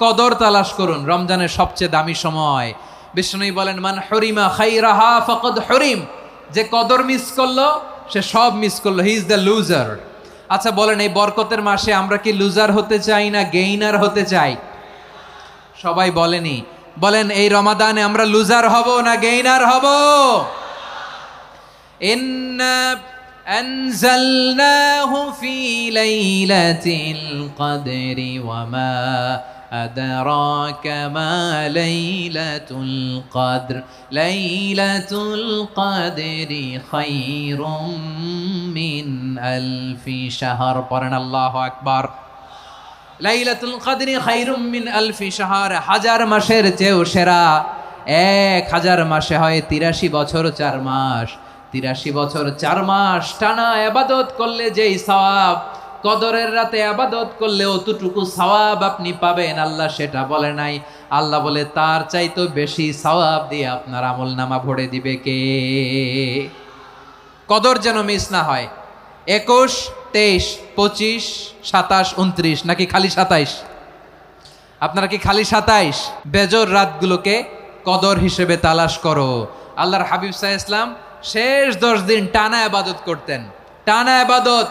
কদর তালাশ করুন, রমজানের সবচেয়ে দামি সময়। বিষ্ণু বলেন, মান হরিমা খাইরাহা ফাকাদ হরিম, যে কদর মিস করলো সে সব মিস করলো, হি ইজ দ্য লুজার। আচ্ছা বলেন, এই বরকতের মাসে আমরা কি লুজার হতে চাই না গেইনার হতে চাই? সবাই বলেনি, বলেন এই রমাদানে আমরা লুজার হব না গেইনার হব? ইন্না আনজালনাহু ফি লাইলাতিল কদরি ওয়া মা আদরাকা মা লাইলাতুল কদর লাইলাতুল কদরি খায়রুম মিন আলফি শাহর। পড়েন আল্লাহু আকবার। লাইলাতুল কদরি খায়রুম মিন আলফি শাহর, হাজার মাসের চেয়েও সেরা। 1000 মাসে হয় 83 বছর 4 মাস। 83 বছর 4 মাস টানা ইবাদত করলে যেই সওয়াব, কদরের রাতে ইবাদত করলে অতটুকু সওয়াব আপনি পাবেন, আল্লাহ সেটা বলে নাই। আল্লাহ বলে তার চাইতে বেশি সওয়াব দিয়ে আপনার আমলনামা ভরে দিবে কে? কদর যেন মিস না হয়। 21, 23, 25, 27, 29 নাকি খালি 27? আপনারা কি খালি 27? বেজর রাতগুলোকে কদর হিসেবে তালাশ করো। আল্লাহর হাবিব সাল্লাল্লাহু আলাইহি ওয়াসাল্লাম শেষ 10 দিন টানা ইবাদত করতেন, টানা ইবাদত।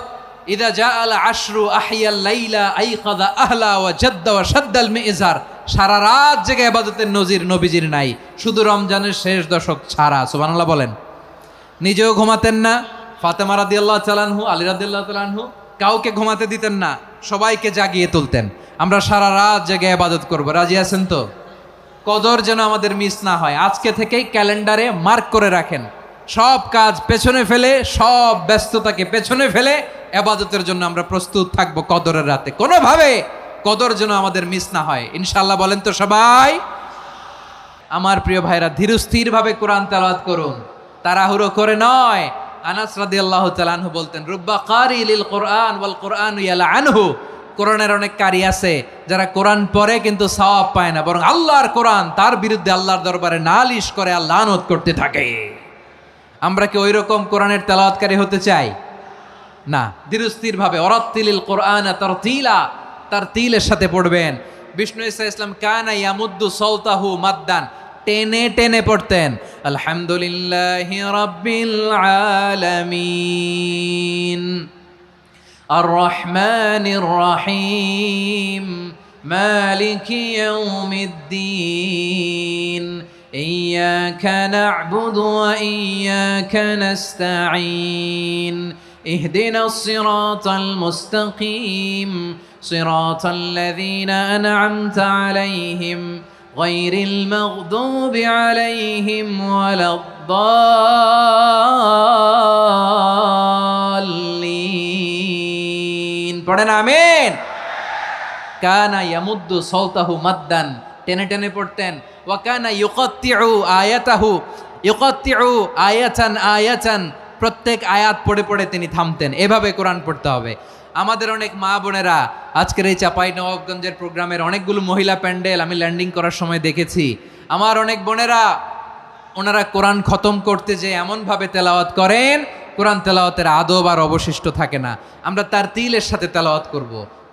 ইদা জাআল আশরু আহিয়াল লাইলা আইকাযা আহলা ওয়া জাদ্দা ওয়া শাদ্দাল মিজার। সারা রাত জেগে ইবাদতের নজির নবীজির নাই, শুধু রমজানের শেষ দশক ছাড়া। সুবহানাল্লাহ বলেন। নিজেও ঘুমাতেন না, ফাতেমা রাদিয়াল্লাহু তাআলা আনহু, আলী রাদিয়াল্লাহু তাআলা আনহু কাউকে ঘুমাতে দিতেন না, সবাইকে জাগিয়ে তুলতেন। আমরা সারা রাত জেগে ইবাদত করব, রাজি আছেন তো? কদর যেন আমাদের মিস না হয়। আজকে থেকেই ক্যালেন্ডারে মার্ক করে রাখেন, সব কাজ পেছনে ফেলে, সব ব্যস্ততাকে পেছনে ফেলে ইবাদতের জন্য আমরা প্রস্তুত থাকবো কদরের রাতে। কোনোভাবে কদর যেন আমাদের মিস না হয়, ইনশাআল্লাহ। বলেন তো সবাই? আমার প্রিয় ভাইরা, ধীরস্থির ভাবে কোরআন তেলাওয়াত করুন, তাড়াহুড়ো করে নয়। আনাস রাদিয়াল্লাহু তাআলা আনহু বলতেন, রুব্বা কারি লিল কোরআন ওয়াল কোরআন ইয়ালআনহু। কোরআনের অনেক কারি আছে যারা কোরআন পড়ে কিন্তু সওয়াব পায় না, বরং আল্লাহর কোরআন তার বিরুদ্ধে আল্লাহর দরবারে নালিশ করে আর লানত করতে থাকে। আমরা কি ওই রকম কোরআনের তেলাওয়াতকারী হতে চাই? না। ধীরস্থির ভাবে ওয়ারাত্তিলিল কোরআন তারতিলা, তারতিলের সাথে পড়বেন। বিষ্ণু ঈসা ইসলাম কানা ইয়ামুদ্দু সাওতাহু মাদ্দান, টেনে টেনে পড়তেন। আলহামদুলিল্লাহি রাব্বিল আলামিন আর রহমানির রহিম মালিকি ইয়াউমিদ্দিন ইয়্যাকা না'বুদু ওয়া ইয়্যাকা নাস্তাঈন ইহদিনাস সিরাতাল মুস্তাকিম সিরাতাল লাযীনা আন'আমতা আলাইহিম গায়রিল মাগদুবি আলাইহিম ওয়ালাদ-দাল্লিন। পড়েন আমিন। কানা ইয়ামুদ্দু সাওতাহু মাদ্দান, টেনে টেনে পড়তেন। ওয়া কানা ইউকাত্তিউ আয়াতাহু, ইউকাত্তিউ আয়াতান আয়াতান, প্রত্যেক আয়াত পড়ে পড়ে তিনি থামতেন। এভাবে কোরআন পড়তে হবে। আমাদের অনেক মা বোনেরা আজকের এই চাঁপাইনবাবগঞ্জের প্রোগ্রামের অনেকগুলো মহিলা প্যান্ডেল আমি ল্যান্ডিং করার সময় দেখেছি। আমার অনেক বোনেরা, ওনারা কোরআন খতম করতে যে এমনভাবে তেলাওয়াত করেন, কোরআন তেলাওয়াতের আদব আর অবশিষ্ট থাকে না। আমরা তার তিলের সাথে তেলাওয়াত করব,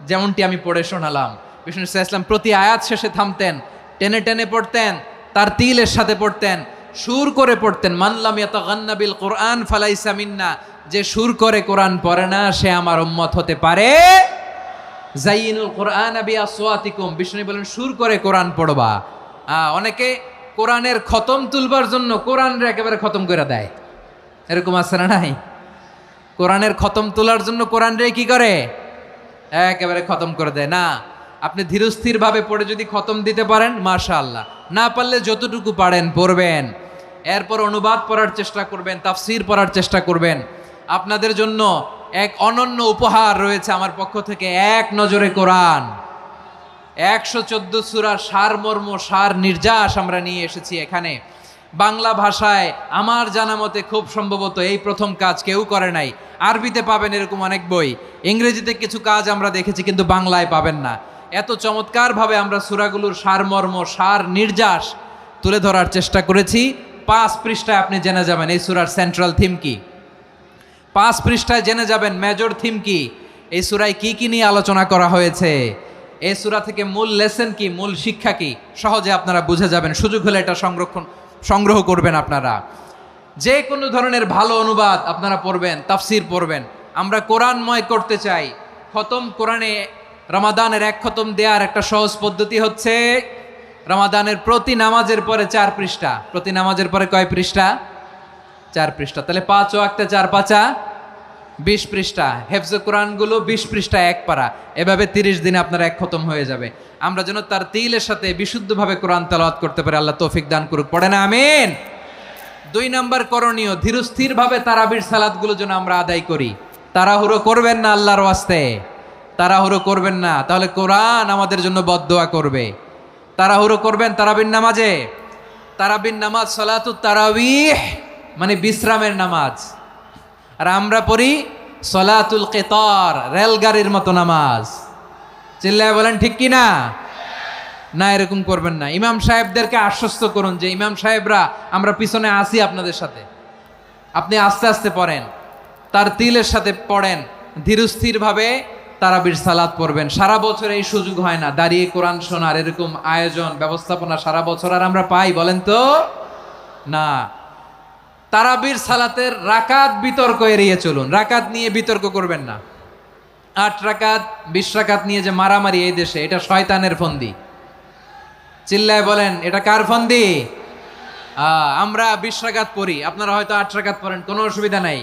যেমনটি আমি পড়ে শোনালাম। বিষ্ণু ইসলাম প্রতি আয়াত শেষে থামতেন, টেনে টেনে পড়তেন, তার তিলের সাথে পড়তেন, সুর করে পড়তেন। মানলাম ইয়াতাগান্না বিল কোরআন ফালাইসা মিন্না, যে সুর করে কোরআন পড়ে না সে আমার উম্মত হতে পারে। জাইনুল কোরআন বিআসওয়াতিকুম, বিষ্ণু বলেন সুর করে কোরআন পড়বা। অনেকে কোরআনের খতম তুলবার জন্য কোরআনরে একেবারে খতম করে দেয়, এরকম আছে না নাই? কোরআনের খতম তোলার জন্য কোরআনরে কি করে? একেবারে খতম করে দেয়। না, আপনি ধীরস্থির ভাবে পড়ে যদি খতম দিতে পারেন মাশাআল্লাহ, না পারলে যতটুকু পারেন পড়বেন। এরপর অনুবাদ পড়ার চেষ্টা করবেন, তাফসীর পড়ার চেষ্টা করবেন। আপনাদের জন্য এক অনন্য উপহার রয়েছে আমার পক্ষ থেকে, এক নজরে কোরআন। 114 সূরার সারমর্ম, সার নির্যাস আমরা নিয়ে এসেছি এখানে বাংলা ভাষায়। আমার জানা মতে খুব সম্ভবত এই প্রথম কাজ কেউ করে নাই। আরবিতে পাবেন এরকম অনেক বই, ইংরেজিতে কিছু কাজ আমরা দেখেছি, কিন্তু বাংলায় পাবেন না। এত চমৎকারভাবে আমরা সূরাগুলোর সারমর্ম, সার নির্যাস তুলে ধরার চেষ্টা করেছি। 5 পৃষ্ঠায় আপনি জেনে যাবেন এই সূরার সেন্ট্রাল থিম কি। 5 পৃষ্ঠায় জেনে যাবেন মেজর থিম কি, এই সূরায় কি কি নিয়ে আলোচনা করা হয়েছে। এই সূরা থেকে মূল লেসন কি, মূল শিক্ষা কি, সহজে আপনারা বুঝে যাবেন। সুযোগ হলে এটা সংগ্রহ করবেন আপনারা। যে কোনো ধরনের ভালো অনুবাদ আপনারা পড়বেন, তাফসির পড়বেন। আমরা কোরআনময় করতে চাই। খতম কোরআনে রমাদানের এক খতম দেওয়ার একটা সহজ পদ্ধতি হচ্ছে রমাদানের প্রতি নামাজের পরে 4 পৃষ্ঠা। প্রতি নামাজের পরে কয় পৃষ্ঠা? 4 পৃষ্ঠা। তাহলে 5 ওয়াক্তে 4 পাঁচা 20 পৃষ্ঠা। হেফজে কোরআনগুলো 20 পৃষ্ঠা এক পারা। এভাবে 30 দিনে আপনার এক খতম হয়ে যাবে। আমরা যেন তার তিলের সাথে বিশুদ্ধভাবে কোরআন তেলাওয়াত করতে পারি, আল্লাহ তৌফিক দান করুক। পড়ে না আমিন। 2 নাম্বার করণীয়, ধীরস্থিরভাবে তারাবির সালাতগুলো যেন আমরা আদায় করি। তাড়াহুড়ো করবেন না আল্লাহর ওয়াস্তে, তাড়াহুড়ো করবেন না, তাহলে কোরআন আমাদের জন্য বদদোয়া করবে। তাড়াহুড়ো করবেন তারাবির নামাজে। তারাবির নামাজ সালাতুত তারাবিহ মানে বিশ্রামের নামাজ। আর আমরা পড়ি সলাতুল কিতার, রেলগাড়ির মতো নামাজ। চিল্লায় বলেন ঠিক কি না? না, এরকম করবেন না। ইমাম সাহেবদেরকে আশ্বস্ত করুন যে ইমাম সাহেবরা আমরা পিছনে আসি আপনাদের সাথে, আপনি আস্তে আস্তে পড়েন, তার তিলের সাথে পড়েন, ধীরস্থিরভাবে তারাবির সালাত পড়বেন। সারা বছর এই সুযোগ হয় না দাঁড়িয়ে কোরআন শোনার, এরকম আয়োজন ব্যবস্থাপনা সারা বছর আর আমরা পাই বলেন তো? না। তারাবির সালাতের রাকাত বিতর্ক এড়িয়ে চলুন। রাকাত নিয়ে বিতর্ক করবেন না। 8 রাকাত 20 রাকাত নিয়ে যে মারামারি এই দেশে, এটা শয়তানের ফন্দি। চিল্লায় বলেন এটা কার ফন্দি? আমরা 20 রাকাত পড়ি, আপনারা হয়তো 8 রাকাত পড়েন, কোনো অসুবিধা নাই।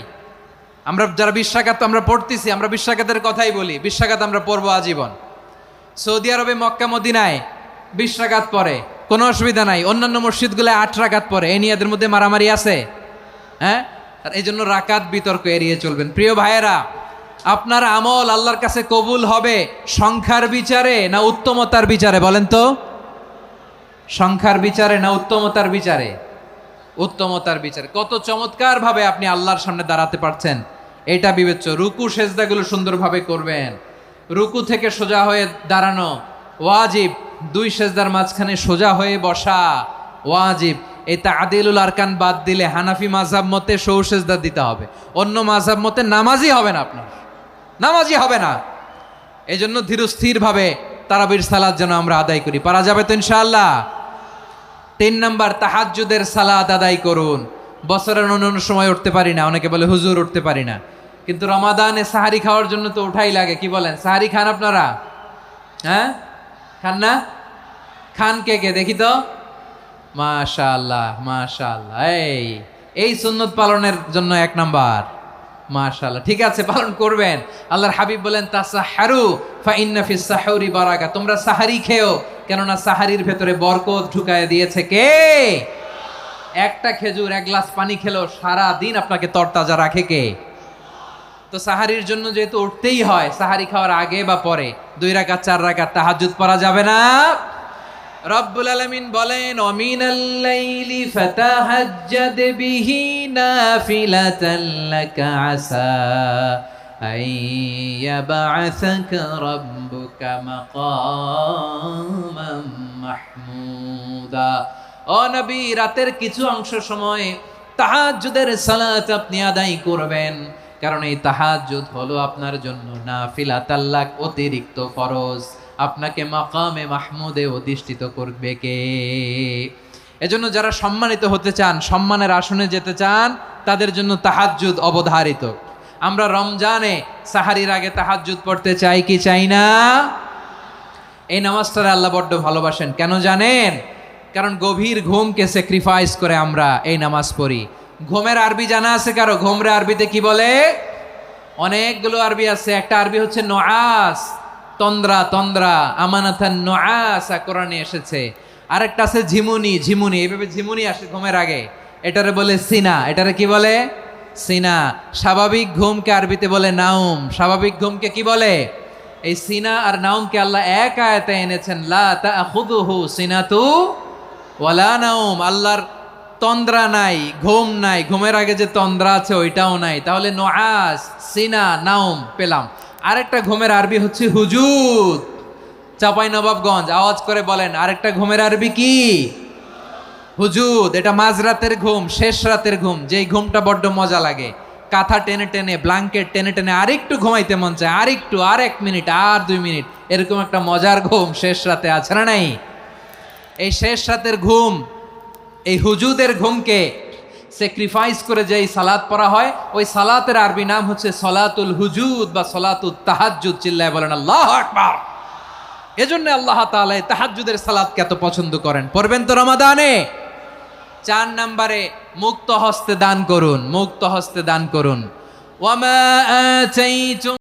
আমরা যারা 20 রাকাত আমরা পড়তেছি, আমরা 20 রাকাতের কথাই বলি। 20 রাকাত আমরা পড়বো আজীবন। সৌদি আরবে মক্কা মদিনায় 20 রাকাত পড়ে, কোনো অসুবিধা নাই। অন্যান্য মসজিদগুলো 8 রাকাত পড়ে। এই নিয়ে এদের মধ্যে মারামারি আছে? হ্যাঁ। আর এই জন্য রাকাত বিতর্ক এড়িয়ে চলবেন। প্রিয় ভাইয়েরা, আপনার আমল আল্লাহর কাছে কবুল হবে সংখ্যার বিচারে না উত্তমতার বিচারে? বলেন তো, সংখ্যার বিচারে না উত্তমতার বিচারে? উত্তমতার বিচারে। কত চমৎকার ভাবে আপনি আল্লাহর সামনে দাঁড়াতে পারছেন এটা বিবেচ্য। রুকু সেজদাগুলো সুন্দরভাবে করবেন। রুকু থেকে সোজা হয়ে দাঁড়ানো ওয়াজিব। 2 সেজদার মাঝখানে সোজা হয়ে বসা ওয়াজিব। এই তাদিলুল আরকান বাদ দিলে হানাফি মাযহাব মতে সৌ সেজদা দিতে হবে। অন্য মাযহাব মতে নামাজই হবে না, আপনার নামাজই হবে না। এই জন্য ধীরস্থিরভাবে তারাবির সালাত যেন আমরা আদায় করি। পারা যাবে তো ইনশাআল্লাহ? 3 নাম্বার, তাহাজ্জুদের সালাত আদায় করুন। বছরের অন্য সময় উঠতে পারি না, অনেকে বলে হুজুর উঠতে পারি না, কিন্তু রমাদানে সাহারি খাওয়ার জন্য তো উঠাই লাগে। কি বলেন, সাহারি খান আপনারা? হ্যাঁ, খান না? খান কে কে দেখি তো? মাশাআল্লাহ মাশাআল্লাহ। এই সুন্নত পালনের জন্য 1 নাম্বার। মাশাআল্লাহ, ঠিক আছে, পালন করবেন। আল্লাহর হাবিব বলেন তাসাহারু ফা ইন্না ফিস সাহুরি বারাকা, তোমরা সাহারি খেও, কেননা সাহারির ভেতরে বরকত ঢুকায় দিয়েছে কে? একটা খেজুর 1 গ্লাস পানি খেলেও সারা দিন আপনাকে তরতাজা রাখে কে? তো সাহারির জন্য যেহেতু উঠতেই হয়, সাহারি খাওয়ার আগে বা পরে 2 রাকাত 4 রাকাত তাহাজ্জুদ পড়া যাবে না? রব্বুল আলামিন বলেন ওয়ামিনাল লাইলি ফাতাহাজ্জাদ বিহি নাফিলাতান লাকা আসা আইয়াবআসাকা রাব্বুকা মাকামান মাহমুদা। ও নবী, রাতের কিছু অংশ সময় তাহাজ্জুদের সালাত আপনি আদায় করবেন, কারণ এই তাহাজ্জুদ হলো আপনার জন্য নাফিলাতাল লাক, অতিরিক্ত ফরজ। আপনাকে মাকামে মাহমুদে অধিষ্ঠিত করবে কে? এজন্য যারা সম্মানিত হতে চান, সম্মানের আসনে যেতে চান, তাদের জন্য তাহাজ্জুদ অবধারিত। আমরা রমজানে সাহারির আগে তাহাজ্জুদ পড়তে চাই কি চাই না? এই নামাজটারে আল্লাহ বড্ড ভালোবাসেন। কেন জানেন? কারণ গভীর ঘুমকে স্যাক্রিফাইস করে আমরা এই নামাজ পড়ি। ঘুমের আরবি জানা আছে কারো? ঘুমরে আরবিতে কি বলে? অনেকগুলো আরবি আছে। একটা আরবি হচ্ছে নুআস, তন্দ্রা, তন্দ্রা, আমানাতান নুআসা কোরআনে এসেছে। আরেকটা আছে ঝিমুনি, ঝিমুনি, এইভাবে ঝিমুনি আসে ঘুমের আগে, এটারে বলে সিনা। এটারে কি বলে? সিনা। স্বাভাবিক ঘুমকে আরবিতে বলে নাউম। স্বাভাবিক ঘুমকে কি বলে? এই সিনা আর নাউমকে আল্লাহ এক আয়াতে এনেছেন, লা তাখুযুহু সিনাতু ওয়ালা নাউম। আল্লাহর তন্দ্রা নাই, ঘুম নাই। ঘুমের আগে যে তন্দ্রা আছে ওইটাও নাই। তাহলে নুআস, সিনা, নাউম পেলাম। আরেকটা ঘুমের আরবি হচ্ছে হুজুদ। চাঁপাইনবাবগঞ্জ আওয়াজ করে বলেন, আরেকটা ঘুমের আরবি কি? হুজুদ। এটা মাঝরাতের ঘুম, শেষ রাতের ঘুম, যেই ঘুমটা বড্ড মজা লাগে। কাঁথা টেনে টেনে ব্ল্যাঙ্কেট টেনে টেনে আরেকটু ঘুমাইতে মন চায়, আরেকটু, আর 1 মিনিট, আর 2 মিনিট, এরকম একটা মজার ঘুম শেষ রাতে আছে না নাই? এই শেষ রাতের ঘুম, এই হুজুদের ঘুমকে স্যাক্রিফাইস করে যে এই সালাত পড়া হয়, ওই সালাতের আরবি নাম হচ্ছে সলাতুল হুজুদ বা সলাতুত তাহাজ্জুদ। চিল্লায় বলেন আল্লাহু আকবার। এজন্য আল্লাহ তাআলা এই তাহাজ্জুদের সালাতকে এত পছন্দ করেন। পড়বেন তো রমাদানে। 4 নম্বরে মুক্ত হস্তে দান করুন, মুক্ত হস্তে দান করুন। ওয়ামা আতাইতুম